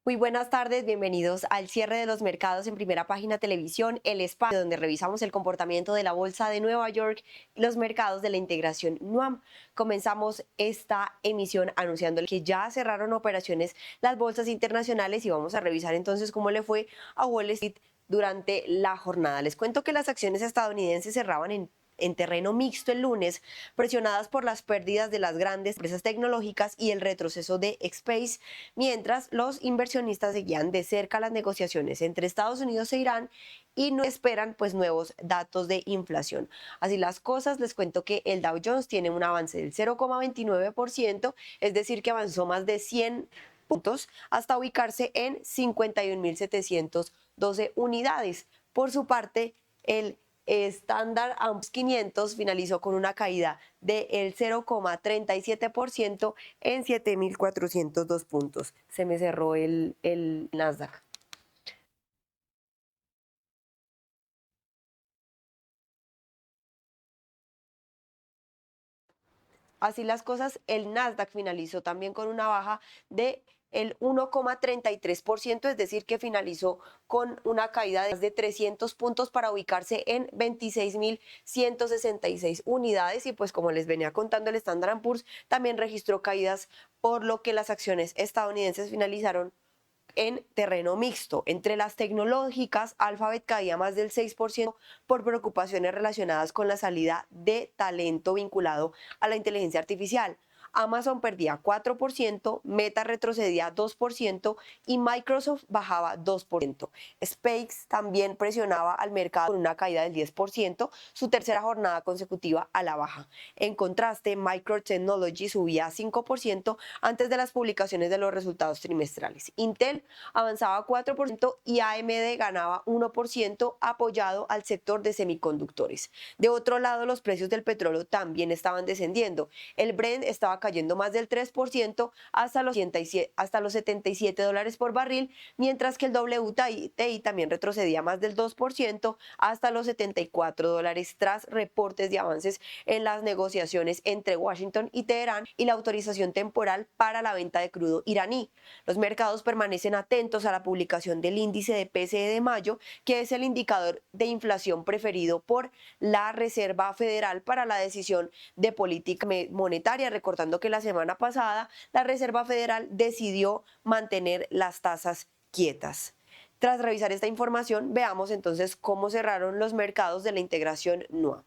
Muy buenas tardes, bienvenidos al cierre de los mercados en Primera Página Televisión, el espacio donde revisamos el comportamiento de la Bolsa de Nueva York y los mercados de la integración NUAM. Comenzamos esta emisión anunciando que ya cerraron operaciones las bolsas internacionales y vamos a revisar entonces cómo le fue a Wall Street durante la jornada. Les cuento que las acciones estadounidenses cerraban en terreno mixto el lunes, presionadas por las pérdidas de las grandes empresas tecnológicas y el retroceso de Space, mientras los inversionistas seguían de cerca las negociaciones entre Estados Unidos e Irán y no esperan pues nuevos datos de inflación. Así las cosas, les cuento que el Dow Jones tiene un avance del 0,29%, es decir, que avanzó más de 100 puntos hasta ubicarse en 51.712 unidades. Por su parte, el Standard & 500 finalizó con una caída del 0,37% en 7.402 puntos. Se me cerró el Nasdaq. Así las cosas, el Nasdaq finalizó también con una baja de el 1,33%, es decir, que finalizó con una caída de más de 300 puntos para ubicarse en 26.166 unidades. Y pues como les venía contando, el Standard & Poor's también registró caídas, por lo que las acciones estadounidenses finalizaron en terreno mixto. Entre las tecnológicas, Alphabet caía más del 6% por preocupaciones relacionadas con la salida de talento vinculado a la inteligencia artificial. Amazon perdía 4%, Meta retrocedía 2% y Microsoft bajaba 2%. SpaceX también presionaba al mercado con una caída del 10%, su tercera jornada consecutiva a la baja. En contraste, Microtechnology subía 5% antes de las publicaciones de los resultados trimestrales. Intel avanzaba 4% y AMD ganaba 1% apoyado al sector de semiconductores. De otro lado, los precios del petróleo también estaban descendiendo. El Brent estaba cayendo más del 3% hasta los $77 por barril, mientras que el WTI también retrocedía más del 2% hasta los $74 tras reportes de avances en las negociaciones entre Washington y Teherán y la autorización temporal para la venta de crudo iraní. Los mercados permanecen atentos a la publicación del índice de PCE de mayo, que es el indicador de inflación preferido por la Reserva Federal para la decisión de política monetaria, recordando que la semana pasada la Reserva Federal decidió mantener las tasas quietas. Tras revisar esta información, veamos entonces cómo cerraron los mercados de la integración NUA.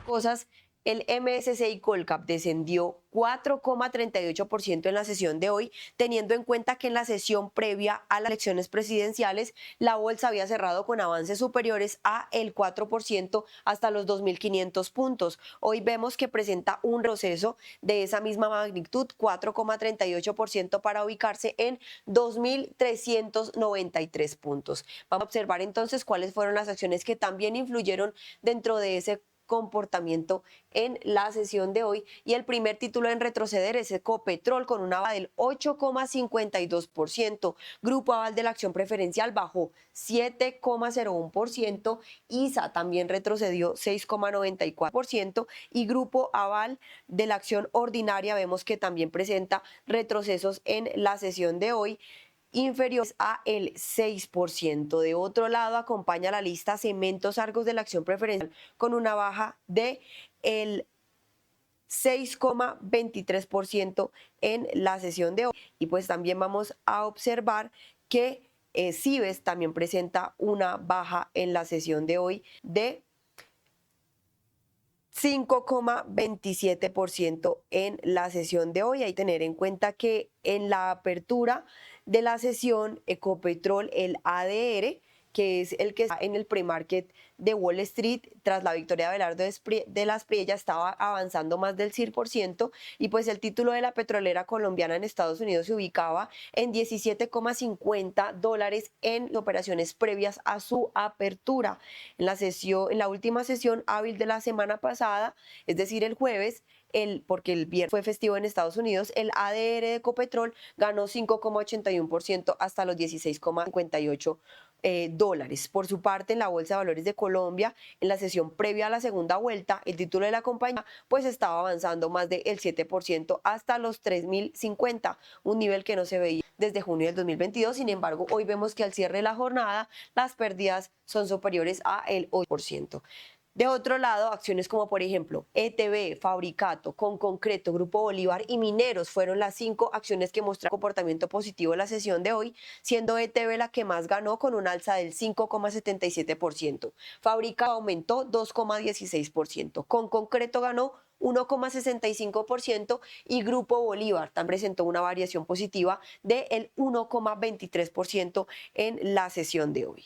Cosas, el MSCI Colcap descendió 4,38% en la sesión de hoy, teniendo en cuenta que en la sesión previa a las elecciones presidenciales, la bolsa había cerrado con avances superiores a el 4% hasta los 2.500 puntos. Hoy vemos que presenta un retroceso de esa misma magnitud, 4,38% para ubicarse en 2.393 puntos. Vamos a observar entonces cuáles fueron las acciones que también influyeron dentro de ese comportamiento en la sesión de hoy, y el primer título en retroceder es Ecopetrol con una baja del 8,52%. Grupo Aval de la acción preferencial bajó 7,01%, ISA también retrocedió 6,94% y Grupo Aval de la acción ordinaria vemos que también presenta retrocesos en la sesión de hoy, inferiores a el 6%. De otro lado, acompaña la lista Cementos Argos de la acción preferencial con una baja de el 6,23% en la sesión de hoy. Y pues también vamos a observar que Cibes también presenta una baja en la sesión de hoy de 5,27% en la sesión de hoy. Hay que tener en cuenta que en la apertura de la sesión, Ecopetrol, el ADR, que es el que está en el premarket de Wall Street, tras la victoria de Abelardo de las Priella, estaba avanzando más del 100%, y pues el título de la petrolera colombiana en Estados Unidos se ubicaba en $17,50 en operaciones previas a su apertura. En la última sesión hábil de la semana pasada, es decir, el jueves, porque el viernes fue festivo en Estados Unidos, el ADR de Ecopetrol ganó 5,81% hasta los 16,58 dólares. Por su parte, en la Bolsa de Valores de Colombia, en la sesión previa a la segunda vuelta, el título de la compañía pues estaba avanzando más del 7% hasta los 3.050, un nivel que no se veía desde junio del 2022. Sin embargo, hoy vemos que al cierre de la jornada las pérdidas son superiores a el 8%. De otro lado, acciones como por ejemplo ETB, Fabricato, Concreto, Grupo Bolívar y Mineros fueron las 5 acciones que mostraron comportamiento positivo en la sesión de hoy, siendo ETB la que más ganó con un alza del 5,77%. Fabricato aumentó 2,16%. Concreto ganó 1,65% y Grupo Bolívar también presentó una variación positiva del 1,23% en la sesión de hoy.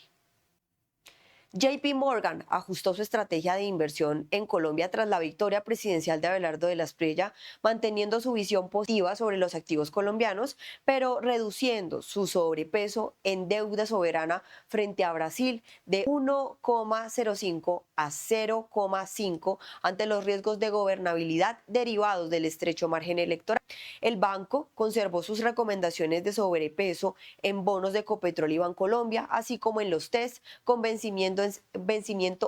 JP Morgan ajustó su estrategia de inversión en Colombia tras la victoria presidencial de Abelardo de la Espriella, manteniendo su visión positiva sobre los activos colombianos, pero reduciendo su sobrepeso en deuda soberana frente a Brasil de 1,05 a 0,5 ante los riesgos de gobernabilidad derivados del estrecho margen electoral. El banco conservó sus recomendaciones de sobrepeso en bonos de Ecopetrol y Bancolombia, así como en los test con vencimiento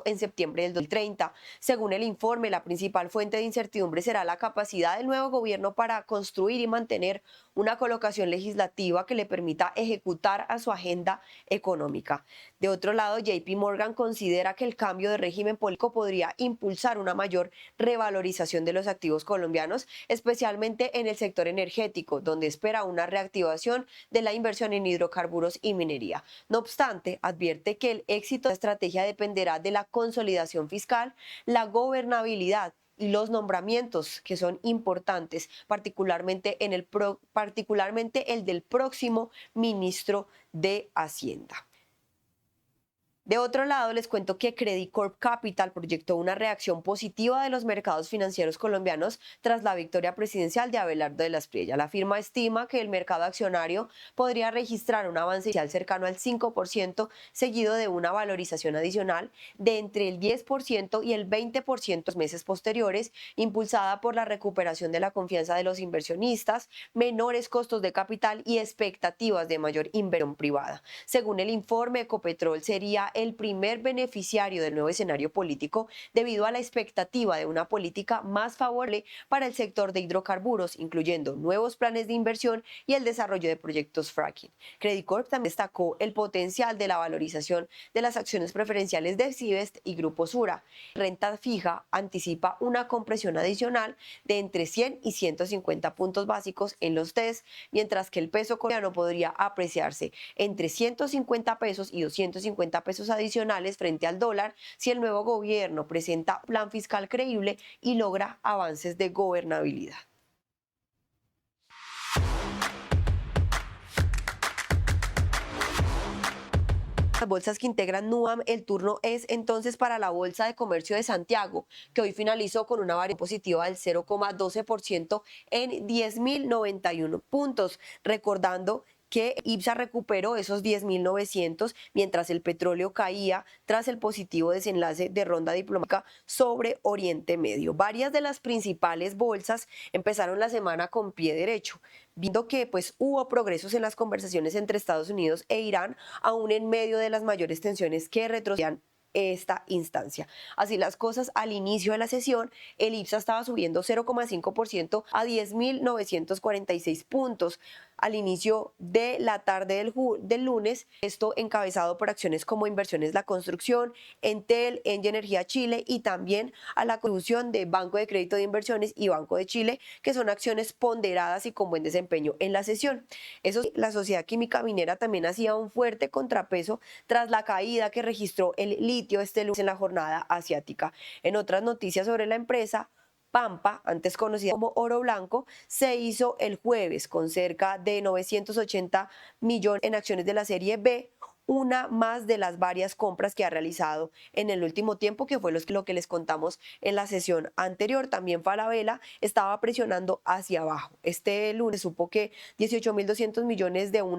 en septiembre del 2030. Según el informe, la principal fuente de incertidumbre será la capacidad del nuevo gobierno para construir y mantener una colocación legislativa que le permita ejecutar a su agenda económica. De otro lado, JP Morgan considera que el cambio de régimen político podría impulsar una mayor revalorización de los activos colombianos, especialmente en el sector energético, donde espera una reactivación de la inversión en hidrocarburos y minería. No obstante, advierte que el éxito de la estrategia dependerá de la consolidación fiscal, la gobernabilidad y los nombramientos que son importantes, particularmente el del próximo ministro de Hacienda. De otro lado, les cuento que Credit Corp Capital proyectó una reacción positiva de los mercados financieros colombianos tras la victoria presidencial de Abelardo de la Espriella. La firma estima que el mercado accionario podría registrar un avance inicial cercano al 5%, seguido de una valorización adicional de entre el 10% y el 20% en los meses posteriores, impulsada por la recuperación de la confianza de los inversionistas, menores costos de capital y expectativas de mayor inversión privada. Según el informe, Ecopetrol sería el primer beneficiario del nuevo escenario político debido a la expectativa de una política más favorable para el sector de hidrocarburos, incluyendo nuevos planes de inversión y el desarrollo de proyectos fracking. Credit Corp también destacó el potencial de la valorización de las acciones preferenciales de Sivest y Grupo Sura. Renta fija anticipa una compresión adicional de entre 100 y 150 puntos básicos en los test, mientras que el peso colombiano podría apreciarse entre 150 pesos y 250 pesos adicionales frente al dólar si el nuevo gobierno presenta un plan fiscal creíble y logra avances de gobernabilidad. Las bolsas que integran NUAM, el turno es entonces para la Bolsa de Comercio de Santiago, que hoy finalizó con una variación positiva del 0,12% en 10.091 puntos, recordando que IPSA recuperó esos 10.900 mientras el petróleo caía tras el positivo desenlace de ronda diplomática sobre Oriente Medio. Varias de las principales bolsas empezaron la semana con pie derecho, viendo que pues hubo progresos en las conversaciones entre Estados Unidos e Irán, aún en medio de las mayores tensiones que retrocedían esta instancia. Así las cosas, al inicio de la sesión, el IPSA estaba subiendo 0,5% a 10.946 puntos. Al inicio de la tarde del lunes, esto encabezado por acciones como Inversiones La Construcción, Entel, Engie Energía Chile y también a la contribución de Banco de Crédito de Inversiones y Banco de Chile, que son acciones ponderadas y con buen desempeño en la sesión. Eso sí, la Sociedad Química Minera también hacía un fuerte contrapeso tras la caída que registró el litio este lunes en la jornada asiática. En otras noticias sobre la empresa, Pampa, antes conocida como Oro Blanco, se hizo el jueves con cerca de 980 millones en acciones de la serie B, una más de las varias compras que ha realizado en el último tiempo, que fue lo que les contamos en la sesión anterior. También Falabella estaba presionando hacia abajo. Este lunes supo que 18.200 millones de un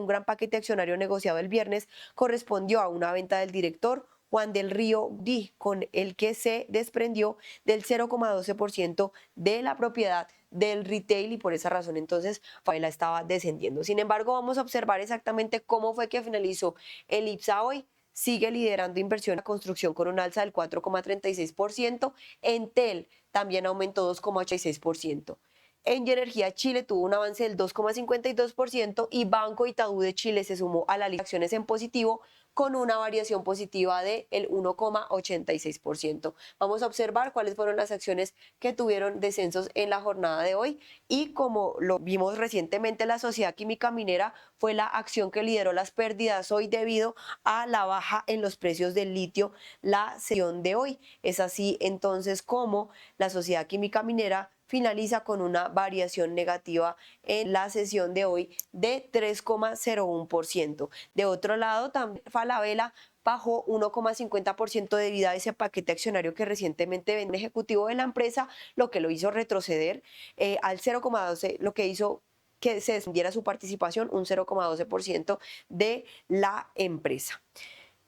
gran paquete accionario negociado el viernes correspondió a una venta del director Juan del Río Di, con el que se desprendió del 0,12% de la propiedad del retail y por esa razón entonces Falabella estaba descendiendo. Sin embargo, vamos a observar exactamente cómo fue que finalizó el IPSA hoy. Sigue liderando inversión en la construcción con un alza del 4,36%. Entel también aumentó 2,86%. Engie Energía Chile tuvo un avance del 2,52% y Banco Itaú de Chile se sumó a la lista de acciones en positivo con una variación positiva del 1,86%. Vamos a observar cuáles fueron las acciones que tuvieron descensos en la jornada de hoy y como lo vimos recientemente, la Sociedad Química Minera fue la acción que lideró las pérdidas hoy debido a la baja en los precios del litio la sesión de hoy. Es así entonces como la Sociedad Química Minera finaliza con una variación negativa en la sesión de hoy de 3,01%. De otro lado, también Falabella bajó 1,50% debido a ese paquete accionario que recientemente vendió el ejecutivo de la empresa, lo que lo hizo retroceder al 0,12, lo que hizo que se descendiera su participación un 0,12% de la empresa.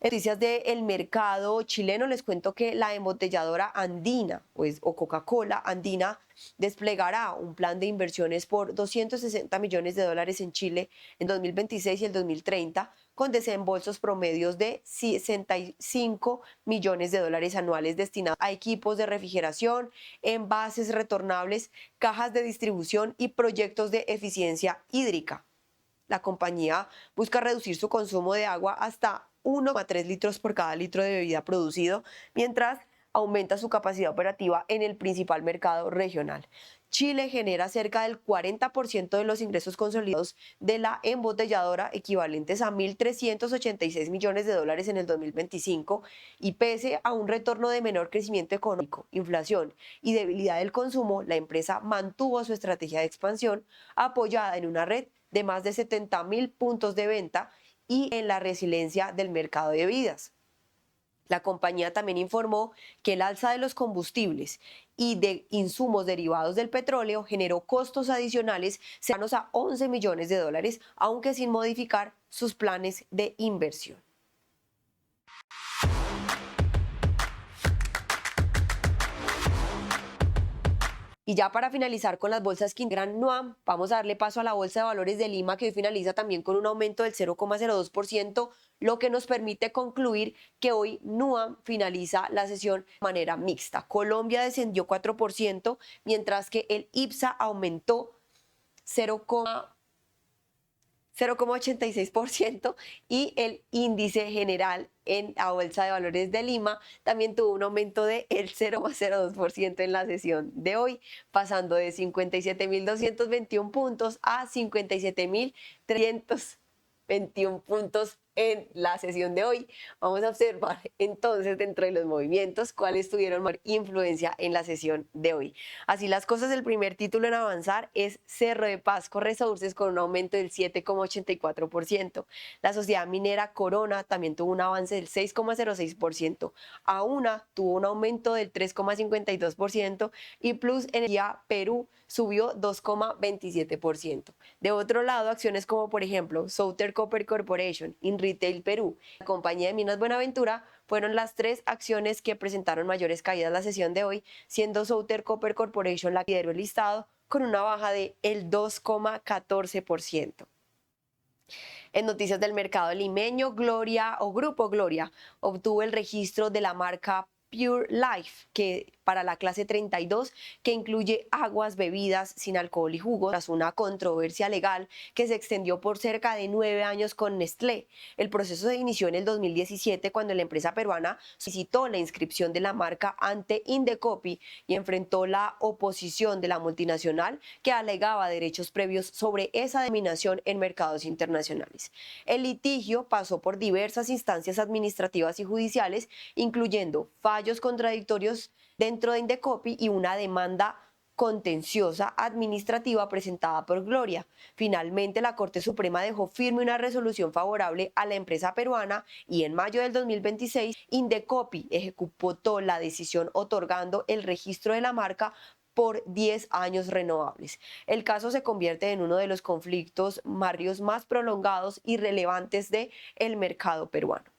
Noticias del mercado chileno, les cuento que la embotelladora Andina o Coca-Cola Andina desplegará un plan de inversiones por 260 millones de dólares en Chile en 2026 y el 2030, con desembolsos promedios de 65 millones de dólares anuales destinados a equipos de refrigeración, envases retornables, cajas de distribución y proyectos de eficiencia hídrica. La compañía busca reducir su consumo de agua hasta 1,3 litros por cada litro de bebida producido, mientras aumenta su capacidad operativa en el principal mercado regional. Chile genera cerca del 40% de los ingresos consolidados de la embotelladora, equivalentes a 1.386 millones de dólares en el 2025, y pese a un retorno de menor crecimiento económico, inflación y debilidad del consumo, la empresa mantuvo su estrategia de expansión apoyada en una red de más de 70.000 puntos de venta y en la resiliencia del mercado de bebidas. La compañía también informó que el alza de los combustibles y de insumos derivados del petróleo generó costos adicionales cercanos a 11 millones de dólares, aunque sin modificar sus planes de inversión. Y ya para finalizar con las bolsas que integran NUAM, vamos a darle paso a la Bolsa de Valores de Lima, que hoy finaliza también con un aumento del 0,02%, lo que nos permite concluir que hoy NUAM finaliza la sesión de manera mixta. Colombia descendió 4%, mientras que el IPSA aumentó 0,86% y el índice general en la Bolsa de Valores de Lima también tuvo un aumento del 0,02% en la sesión de hoy, pasando de 57.221 puntos a 57.321 puntos en la sesión de hoy. Vamos a observar entonces dentro de los movimientos cuáles tuvieron mayor influencia en la sesión de hoy. Así las cosas, el primer título en avanzar es Cerro de Pasco Resources con un aumento del 7,84%. La sociedad minera Corona también tuvo un avance del 6,06%. Auna tuvo un aumento del 3,52% y Plus Energía Perú subió 2,27%. De otro lado, acciones como por ejemplo Southern Copper Corporation, Retail Perú, la compañía de Minas Buenaventura, fueron las tres acciones que presentaron mayores caídas la sesión de hoy, siendo Southern Copper Corporation la que lideró el listado con una baja del 2,14%. En noticias del mercado limeño, Gloria o Grupo Gloria obtuvo el registro de la marca Pure Life, que para la clase 32, que incluye aguas, bebidas sin alcohol y jugos, tras una controversia legal que se extendió por cerca de 9 años con Nestlé. El proceso se inició en el 2017 cuando la empresa peruana solicitó la inscripción de la marca ante Indecopi y enfrentó la oposición de la multinacional que alegaba derechos previos sobre esa denominación en mercados internacionales. El litigio pasó por diversas instancias administrativas y judiciales, incluyendo fallos contradictorios dentro de Indecopi y una demanda contenciosa administrativa presentada por Gloria. Finalmente, la Corte Suprema dejó firme una resolución favorable a la empresa peruana y en mayo del 2026, Indecopi ejecutó la decisión otorgando el registro de la marca por 10 años renovables. El caso se convierte en uno de los conflictos marinos más prolongados y relevantes del mercado peruano.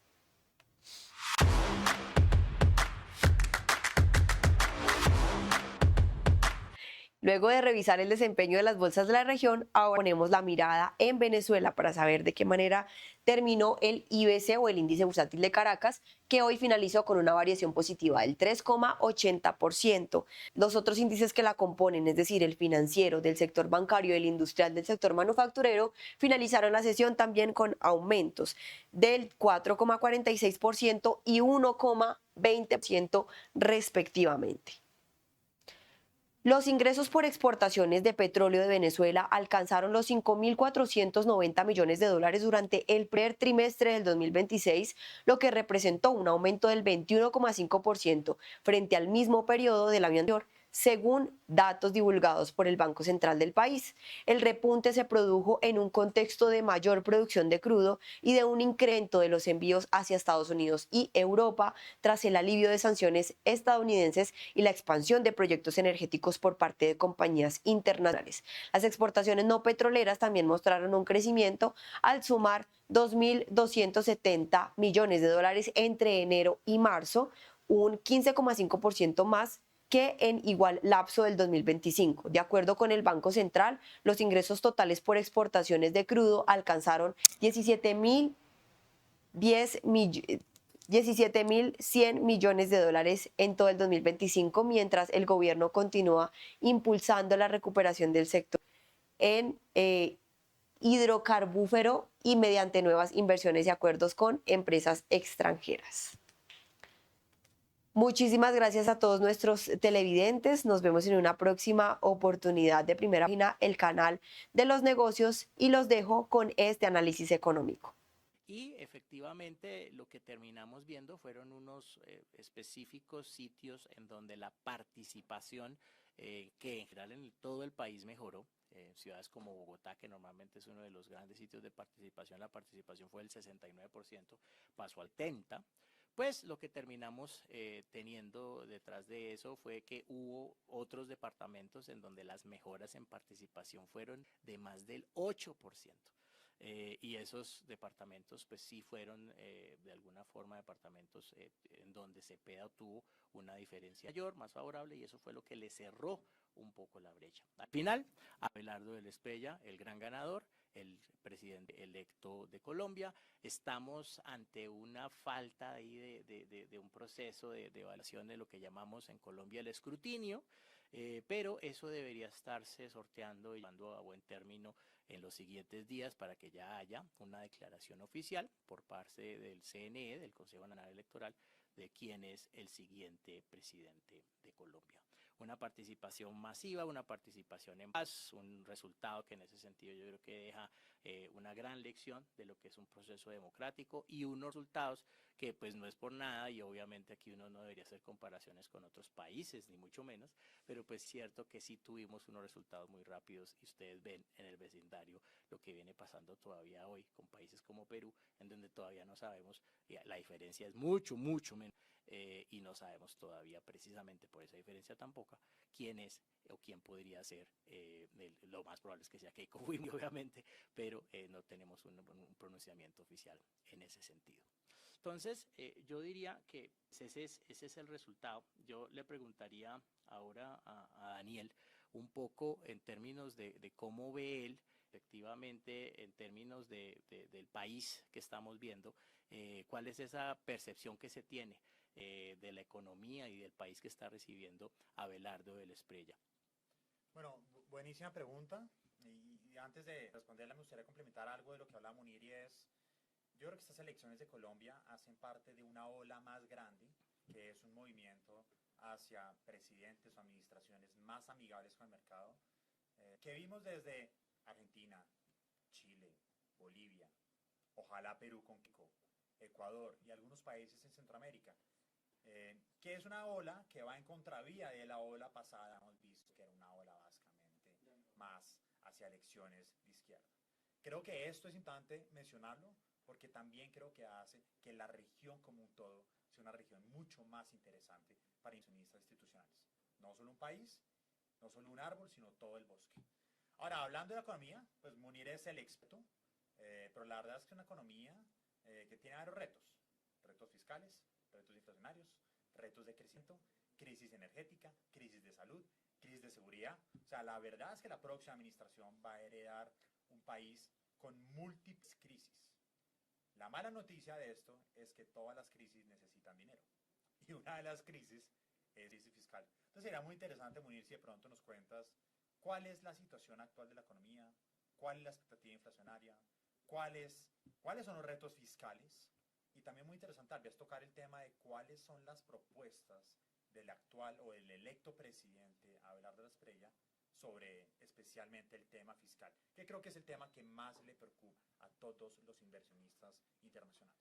Luego de revisar el desempeño de las bolsas de la región, ahora ponemos la mirada en Venezuela para saber de qué manera terminó el IBC o el índice bursátil de Caracas, que hoy finalizó con una variación positiva del 3,80%. Los otros índices que la componen, es decir, el financiero, del sector bancario, el industrial, del sector manufacturero, finalizaron la sesión también con aumentos del 4,46% y 1,20% respectivamente. Los ingresos por exportaciones de petróleo de Venezuela alcanzaron los 5.490 millones de dólares durante el primer trimestre del 2026, lo que representó un aumento del 21,5% frente al mismo periodo del año anterior, según datos divulgados por el Banco Central del país. El repunte se produjo en un contexto de mayor producción de crudo y de un incremento de los envíos hacia Estados Unidos y Europa tras el alivio de sanciones estadounidenses y la expansión de proyectos energéticos por parte de compañías internacionales. Las exportaciones no petroleras también mostraron un crecimiento al sumar 2.270 millones de dólares entre enero y marzo, un 15,5% más que en igual lapso del 2025. De acuerdo con el Banco Central, los ingresos totales por exportaciones de crudo alcanzaron 17.100 millones de dólares en todo el 2025, mientras el gobierno continúa impulsando la recuperación del sector en hidrocarbúfero y mediante nuevas inversiones y acuerdos con empresas extranjeras. Muchísimas gracias a todos nuestros televidentes. Nos vemos en una próxima oportunidad de Primera Página, el canal de los negocios, y los dejo con este análisis económico. Y efectivamente lo que terminamos viendo fueron unos específicos sitios en donde la participación, que en general en todo el país mejoró. Ciudades como Bogotá, que normalmente es uno de los grandes sitios de participación, la participación fue del 69%, pasó al 70%. Pues lo que terminamos teniendo detrás de eso fue que hubo otros departamentos en donde las mejoras en participación fueron de más del 8%. Y esos departamentos pues sí fueron de alguna forma departamentos en donde Cepeda tuvo una diferencia mayor, más favorable, y eso fue lo que le cerró un poco la brecha. Al final, Abelardo del Espriella, el gran ganador, el presidente electo de Colombia. Estamos ante una falta ahí de un proceso de evaluación de lo que llamamos en Colombia el escrutinio, pero eso debería estarse sorteando y llevando a buen término en los siguientes días para que ya haya una declaración oficial por parte del CNE, del Consejo Nacional Electoral, de quién es el siguiente presidente de Colombia. Una participación masiva, una participación en paz, un resultado que en ese sentido yo creo que deja una gran lección de lo que es un proceso democrático y unos resultados que pues no es por nada, y obviamente aquí uno no debería hacer comparaciones con otros países ni mucho menos, pero pues es cierto que sí tuvimos unos resultados muy rápidos y ustedes ven en el vecindario lo que viene pasando todavía hoy con países como Perú, en donde todavía no sabemos, la diferencia es mucho menos. Y no sabemos todavía, precisamente por esa diferencia tan poca, quién es o quién podría ser. Lo más probable es que sea Keiko Fujimori, obviamente, pero no tenemos un pronunciamiento oficial en ese sentido. Entonces, yo diría que ese es el resultado. Yo le preguntaría ahora a Daniel un poco en términos de cómo ve él, efectivamente, en términos del país que estamos viendo, cuál es esa percepción que se tiene de la economía y del país que está recibiendo Abelardo del Espriella. Bueno, buenísima pregunta. Y antes de responderla me gustaría complementar algo de lo que habla Munir, y es, yo creo que estas elecciones de Colombia hacen parte de una ola más grande, que es un movimiento hacia presidentes o administraciones más amigables con el mercado, que vimos desde Argentina, Chile, Bolivia, ojalá Perú con Kiko, Ecuador y algunos países en Centroamérica, que es una ola que va en contravía de la ola pasada. Hemos visto que era una ola básicamente más hacia elecciones de izquierda. Creo que esto es importante mencionarlo porque también creo que hace que la región como un todo sea una región mucho más interesante para inversionistas institucionales. No solo un país, no solo un árbol, sino todo el bosque. Ahora, hablando de la economía, pues Munir es el experto, pero la verdad es que es una economía que tiene varios retos. Retos fiscales, retos inflacionarios, retos de crecimiento, crisis energética, crisis de salud, crisis de seguridad. O sea, la verdad es que la próxima administración va a heredar un país con múltiples crisis. La mala noticia de esto es que todas las crisis necesitan dinero. Y una de las crisis es crisis fiscal. Entonces sería muy interesante, Munir, si de pronto nos cuentas cuál es la situación actual de la economía, cuál es la expectativa inflacionaria, cuáles son los retos fiscales, y también muy interesante tal vez tocar el tema de cuáles son las propuestas del actual o del electo presidente Abelardo Esprella sobre especialmente el tema fiscal, que creo que es el tema que más le preocupa a todos los inversionistas internacionales.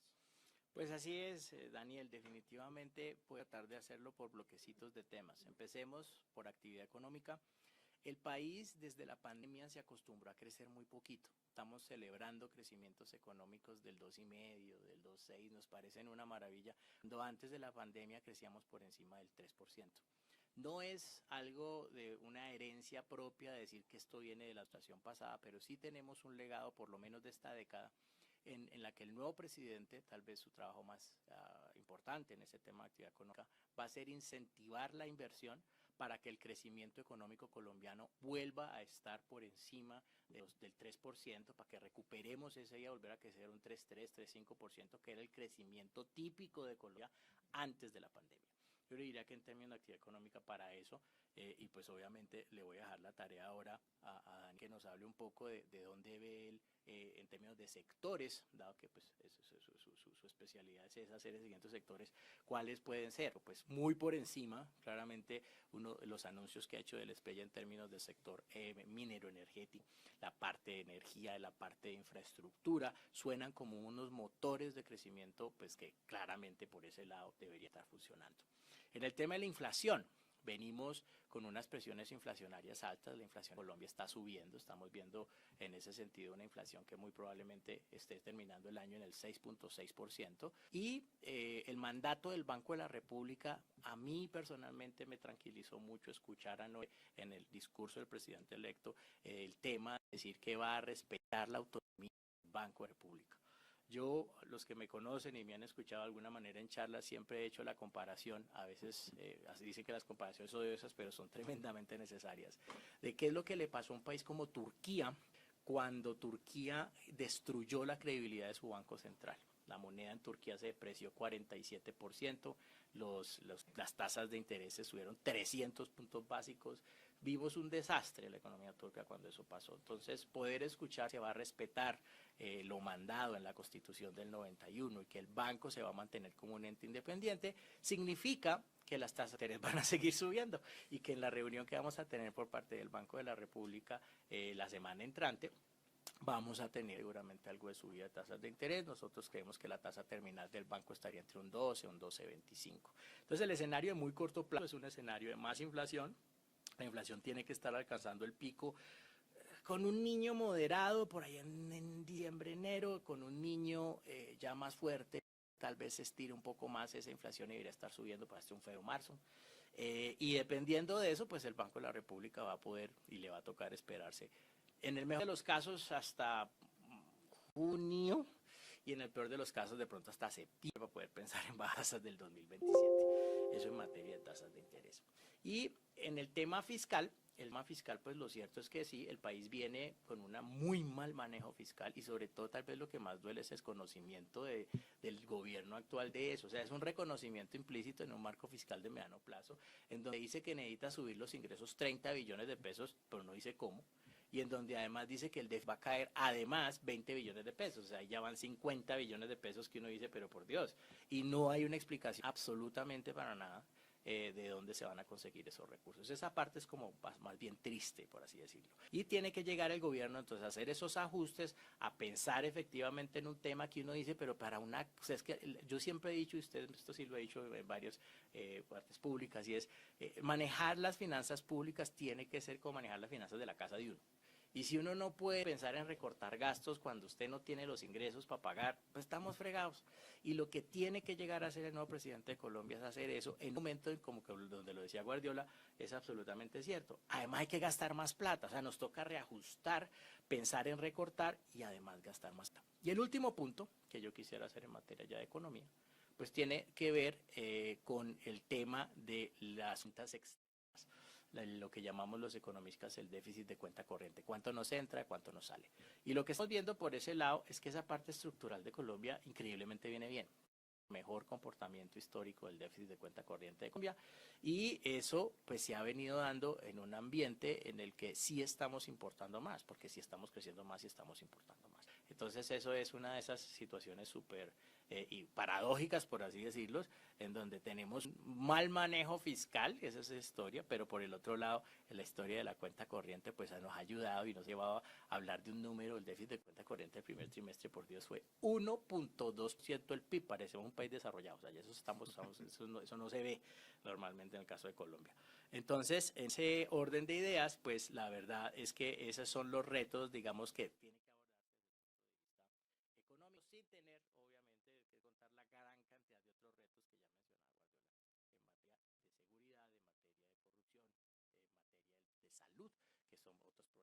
Pues así es, Daniel, definitivamente puedo tratar de hacerlo por bloquecitos de temas. Empecemos por actividad económica. El país desde la pandemia se acostumbró a crecer muy poquito. Estamos celebrando crecimientos económicos del 2,5, del 2,6, nos parecen una maravilla. Cuando antes de la pandemia crecíamos por encima del 3%. No es algo de una herencia propia de decir que esto viene de la situación pasada, pero sí tenemos un legado, por lo menos de esta década, en la que el nuevo presidente, tal vez su trabajo más importante en ese tema de actividad económica, va a ser incentivar la inversión para que el crecimiento económico colombiano vuelva a estar por encima del 3%, para que recuperemos ese y a volver a crecer un 3,3, 3,5%, que era el crecimiento típico de Colombia antes de la pandemia. Yo le diría que en términos de actividad económica para eso, y pues obviamente le voy a dejar la tarea ahora a Dani que nos hable un poco de dónde ve él en términos de sectores, dado que pues su especialidad es hacer el siguiente sectores, cuáles pueden ser. Pues muy por encima, claramente, uno de los anuncios que ha hecho del Esprella en términos del sector minero energético, la parte de energía, la parte de infraestructura, suenan como unos motores de crecimiento, pues que claramente por ese lado debería estar funcionando. En el tema de la inflación, venimos con unas presiones inflacionarias altas, la inflación en Colombia está subiendo, estamos viendo en ese sentido una inflación que muy probablemente esté terminando el año en el 6,6%, y el mandato del Banco de la República a mí personalmente me tranquilizó mucho escuchar anoche en el discurso del presidente electo el tema de decir que va a respetar la autonomía del Banco de la República. Yo, los que me conocen y me han escuchado de alguna manera en charlas, siempre he hecho la comparación, a veces así dicen que las comparaciones son odiosas, pero son tremendamente necesarias, de qué es lo que le pasó a un país como Turquía cuando Turquía destruyó la credibilidad de su banco central. La moneda en Turquía se depreció 47%, las tasas de interés subieron 300 puntos básicos. Vimos un desastre en la economía turca cuando eso pasó. Entonces, poder escuchar se va a respetar lo mandado en la Constitución del 91 y que el banco se va a mantener como un ente independiente, significa que las tasas de interés van a seguir subiendo y que en la reunión que vamos a tener por parte del Banco de la República la semana entrante, vamos a tener seguramente algo de subida de tasas de interés. Nosotros creemos que la tasa terminal del banco estaría entre un 12 y un 12,25. Entonces el escenario de muy corto plazo es un escenario de más inflación. La inflación tiene que estar alcanzando el pico con un niño moderado por ahí en diciembre, enero, con un niño ya más fuerte. Tal vez se estire un poco más esa inflación y debería estar subiendo para un febrero, marzo. Y dependiendo de eso, pues el Banco de la República va a poder y le va a tocar esperarse en el mejor de los casos hasta junio y en el peor de los casos de pronto hasta septiembre para poder pensar en bajas del 2027. Eso en materia de tasas de interés. Y en el tema fiscal, pues lo cierto es que sí, el país viene con un muy mal manejo fiscal y sobre todo tal vez lo que más duele es el desconocimiento del gobierno actual de eso. O sea, es un reconocimiento implícito en un marco fiscal de mediano plazo, en donde dice que necesita subir los ingresos 30 billones de pesos, pero no dice cómo. Y en donde además dice que el DEF va a caer además 20 billones de pesos, o sea, ya van 50 billones de pesos que uno dice, pero por Dios, y no hay una explicación absolutamente para nada de dónde se van a conseguir esos recursos. Esa parte es como más bien triste, por así decirlo. Y tiene que llegar el gobierno entonces a hacer esos ajustes, a pensar efectivamente en un tema que uno dice, pero para una... O sea, es que yo siempre he dicho, y usted esto sí lo he dicho en varias partes públicas, y es manejar las finanzas públicas tiene que ser como manejar las finanzas de la casa de uno. Y si uno no puede pensar en recortar gastos cuando usted no tiene los ingresos para pagar, pues estamos fregados. Y lo que tiene que llegar a hacer el nuevo presidente de Colombia es hacer eso en un momento en como que donde lo decía Guardiola, es absolutamente cierto. Además hay que gastar más plata, o sea, nos toca reajustar, pensar en recortar y además gastar más plata. Y el último punto que yo quisiera hacer en materia ya de economía, pues tiene que ver con el tema de las juntas externas. lo que llamamos los economistas el déficit de cuenta corriente, cuánto nos entra, cuánto nos sale. Y lo que estamos viendo por ese lado es que esa parte estructural de Colombia increíblemente viene bien. Mejor comportamiento histórico del déficit de cuenta corriente de Colombia, y eso pues se ha venido dando en un ambiente en el que sí estamos importando más, porque sí estamos creciendo más y estamos importando más. Entonces eso es una de esas situaciones súper y paradójicas, por así decirlo, en donde tenemos mal manejo fiscal, esa es la historia, pero por el otro lado, en la historia de la cuenta corriente, pues nos ha ayudado y nos ha llevado a hablar de un número, el déficit de cuenta corriente del primer trimestre, por Dios, fue 1.2% del PIB, parecemos un país desarrollado, o sea, eso no se ve normalmente en el caso de Colombia. Entonces, en ese orden de ideas, pues la verdad es que esos son los retos, digamos, que tiene que abordar desde el punto de vista económico, sin tener, obviamente, que contar la gran cantidad de otros retos que ya mencionaba Guardiola, en materia de seguridad, en materia de corrupción, en materia de salud, que son otros problemas.